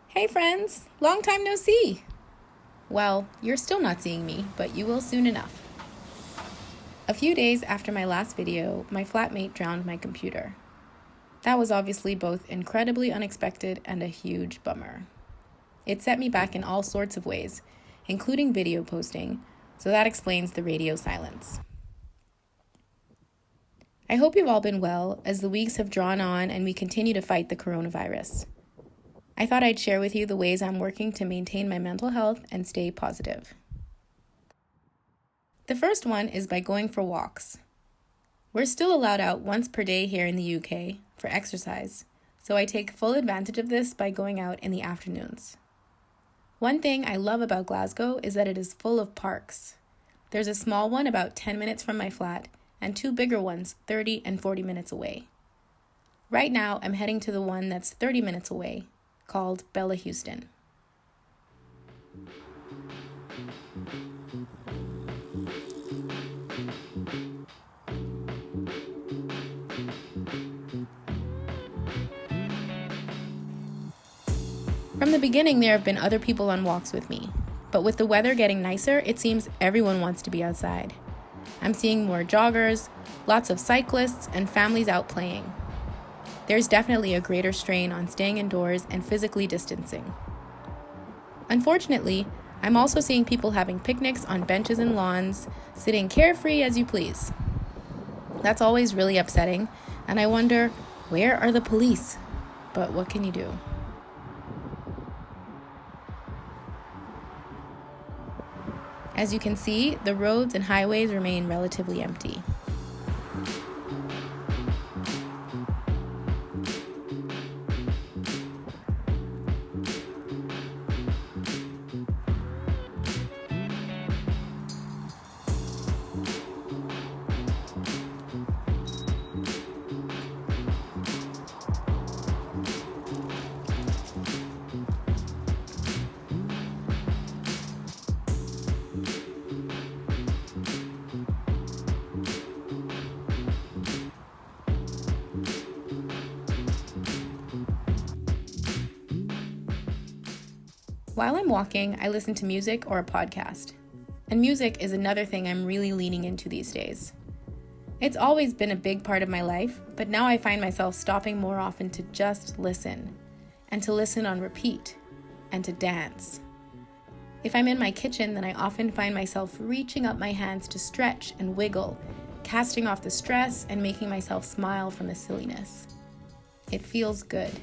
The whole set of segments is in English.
Hey friends, long time no see. Well, you're still not seeing me, but you will soon enough. A few days after my last video, my flatmate drowned my computer. That was obviously both incredibly unexpected and a huge bummer. It set me back in all sorts of ways, including video posting, so that explains the radio silence. I hope you've all been well as the weeks have drawn on and we continue to fight the coronavirus. I thought I'd share with you the ways I'm working to maintain my mental health and stay positive. The first one is by going for walks. We're still allowed out once per day here in the UK for exercise, so I take full advantage of this by going out in the afternoons. One thing I love about Glasgow is that it is full of parks. There's a small one about 10 minutes from my flat and two bigger ones 30 and 40 minutes away. Right now, I'm heading to the one that's 30 minutes away, called Bella Houston. From the beginning, there have been other people on walks with me, but with the weather getting nicer, it seems everyone wants to be outside. I'm seeing more joggers, lots of cyclists, and families out playing. There's definitely a greater strain on staying indoors and physically distancing. Unfortunately, I'm also seeing people having picnics on benches and lawns, sitting carefree as you please. That's always really upsetting, and I wonder, where are the police? But what can you do? As you can see, the roads and highways remain relatively empty. While I'm walking, I listen to music or a podcast. And music is another thing I'm really leaning into these days. It's always been a big part of my life, but now I find myself stopping more often to just listen, and to listen on repeat, and to dance. If I'm in my kitchen, then I often find myself reaching up my hands to stretch and wiggle, casting off the stress and making myself smile from the silliness. It feels good.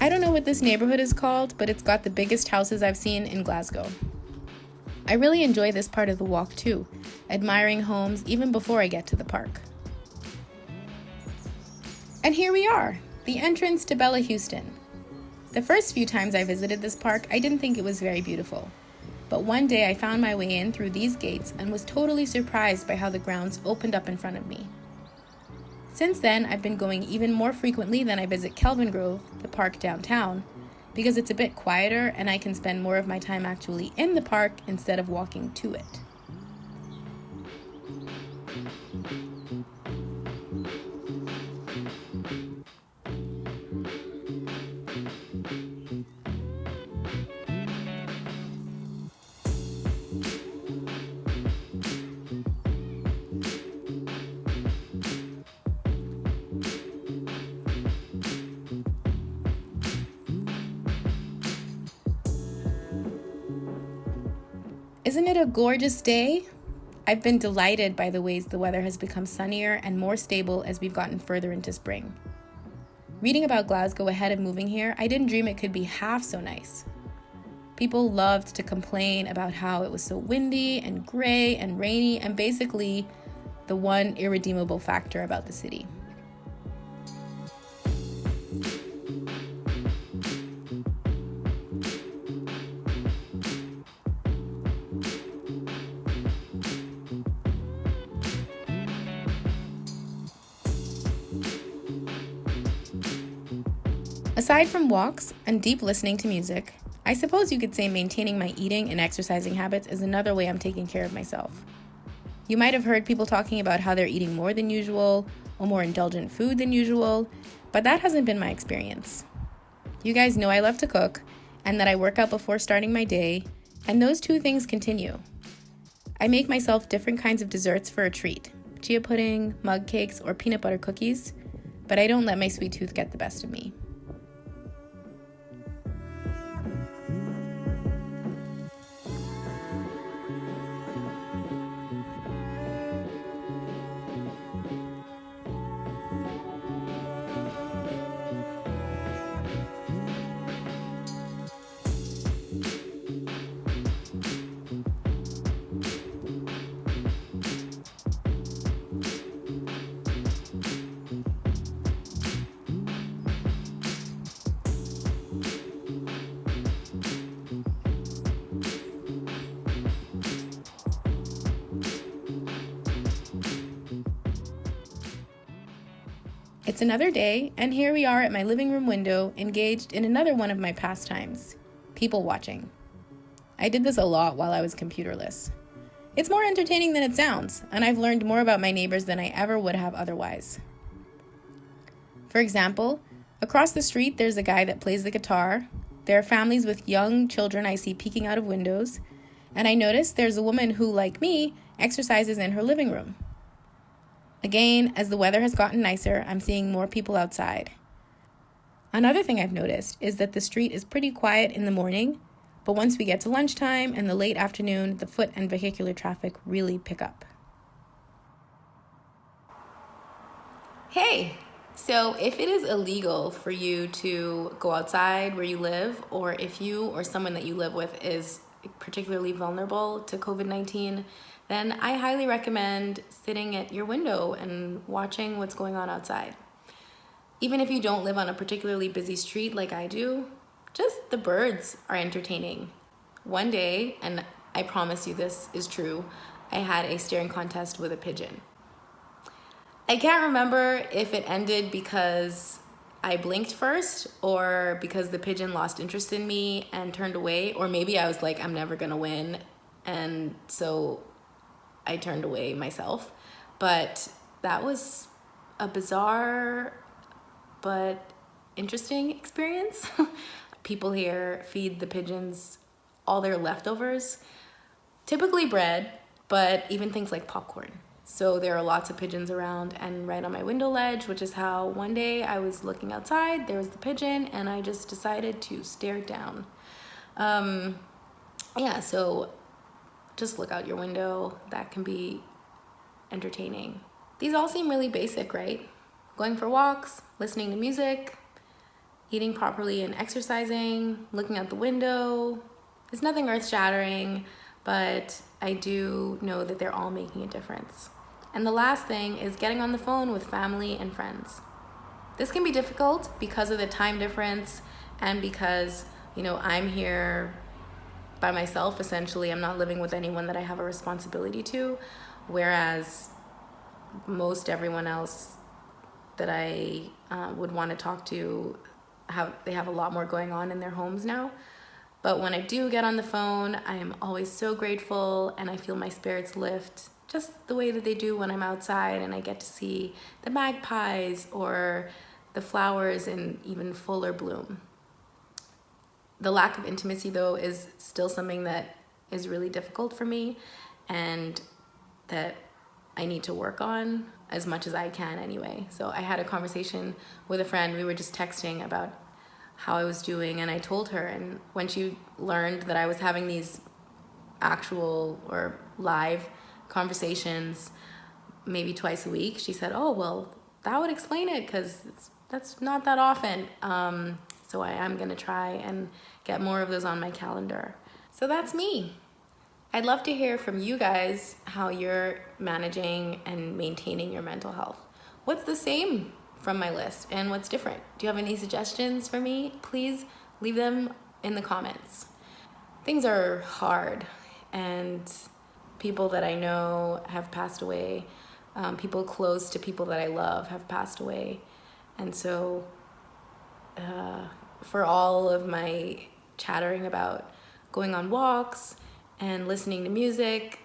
I don't know what this neighborhood is called, but it's got the biggest houses I've seen in Glasgow. I really enjoy this part of the walk too, admiring homes even before I get to the park. And here we are, the entrance to Bella Houston. The first few times I visited this park, I didn't think it was very beautiful. But one day I found my way in through these gates and was totally surprised by how the grounds opened up in front of me. Since then, I've been going even more frequently than I visit Kelvin Grove, the park downtown, because it's a bit quieter and I can spend more of my time actually in the park instead of walking to it. Isn't it a gorgeous day? I've been delighted by the ways the weather has become sunnier and more stable as we've gotten further into spring. Reading about Glasgow ahead of moving here, I didn't dream it could be half so nice. People loved to complain about how it was so windy and gray and rainy and basically the one irredeemable factor about the city. Aside from walks and deep listening to music, I suppose you could say maintaining my eating and exercising habits is another way I'm taking care of myself. You might have heard people talking about how they're eating more than usual or more indulgent food than usual, but that hasn't been my experience. You guys know I love to cook and that I work out before starting my day, and those two things continue. I make myself different kinds of desserts for a treat, chia pudding, mug cakes, or peanut butter cookies, but I don't let my sweet tooth get the best of me. It's another day, and here we are at my living room window, engaged in another one of my pastimes, people watching. I did this a lot while I was computerless. It's more entertaining than it sounds, and I've learned more about my neighbors than I ever would have otherwise. For example, across the street there's a guy that plays the guitar, there are families with young children I see peeking out of windows, and I notice there's a woman who, like me, exercises in her living room. Again, as the weather has gotten nicer, I'm seeing more people outside. Another thing I've noticed is that the street is pretty quiet in the morning, but once we get to lunchtime and the late afternoon, the foot and vehicular traffic really pick up. Hey, so if it is illegal for you to go outside where you live, or if you or someone that you live with is particularly vulnerable to COVID-19, then I highly recommend sitting at your window and watching what's going on outside. Even if you don't live on a particularly busy street like I do, just the birds are entertaining. One day, and I promise you this is true, I had a staring contest with a pigeon. I can't remember if it ended because I blinked first or because the pigeon lost interest in me and turned away, or maybe I was like, I'm never gonna win, and so I turned away myself. But that was a bizarre but interesting experience. People here feed the pigeons all their leftovers, typically bread, but even things like popcorn. So there are lots of pigeons around, and right on my window ledge, which is how one day I was looking outside, there was the pigeon, and I just decided to stare it down. So just look out your window. That can be entertaining. These all seem really basic, right? Going for walks, listening to music, eating properly and exercising, looking out the window. It's nothing earth-shattering, but I do know that they're all making a difference. And the last thing is getting on the phone with family and friends. This can be difficult because of the time difference and because, I'm here by myself, essentially. I'm not living with anyone that I have a responsibility to, whereas most everyone else that I would want to talk to, they have a lot more going on in their homes now. But when I do get on the phone, I am always so grateful, and I feel my spirits lift just the way that they do when I'm outside and I get to see the magpies or the flowers in even fuller bloom. The lack of intimacy, though, is still something that is really difficult for me and that I need to work on as much as I can anyway. So I had a conversation with a friend. We were just texting about how I was doing, and I told her, and when she learned that I was having these actual or live conversations maybe twice a week, she said, oh, well, that would explain it, because that's not that often. So I am going to try and get more of those on my calendar. So that's me. I'd love to hear from you guys how you're managing and maintaining your mental health. What's the same from my list and what's different? Do you have any suggestions for me? Please leave them in the comments. Things are hard, and people that I know have passed away. People close to people that I love have passed away. And so for all of my chattering about going on walks and listening to music,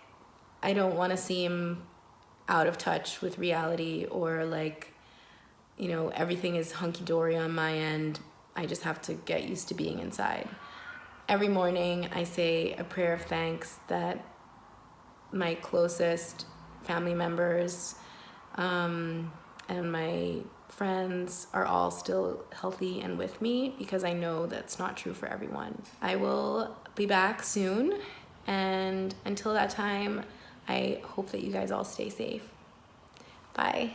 I don't want to seem out of touch with reality or like, everything is hunky-dory on my end. I just have to get used to being inside. Every morning I say a prayer of thanks that my closest family members and my friends are all still healthy and with me, because I know that's not true for everyone. I will be back soon, and until that time, I hope that you guys all stay safe. Bye.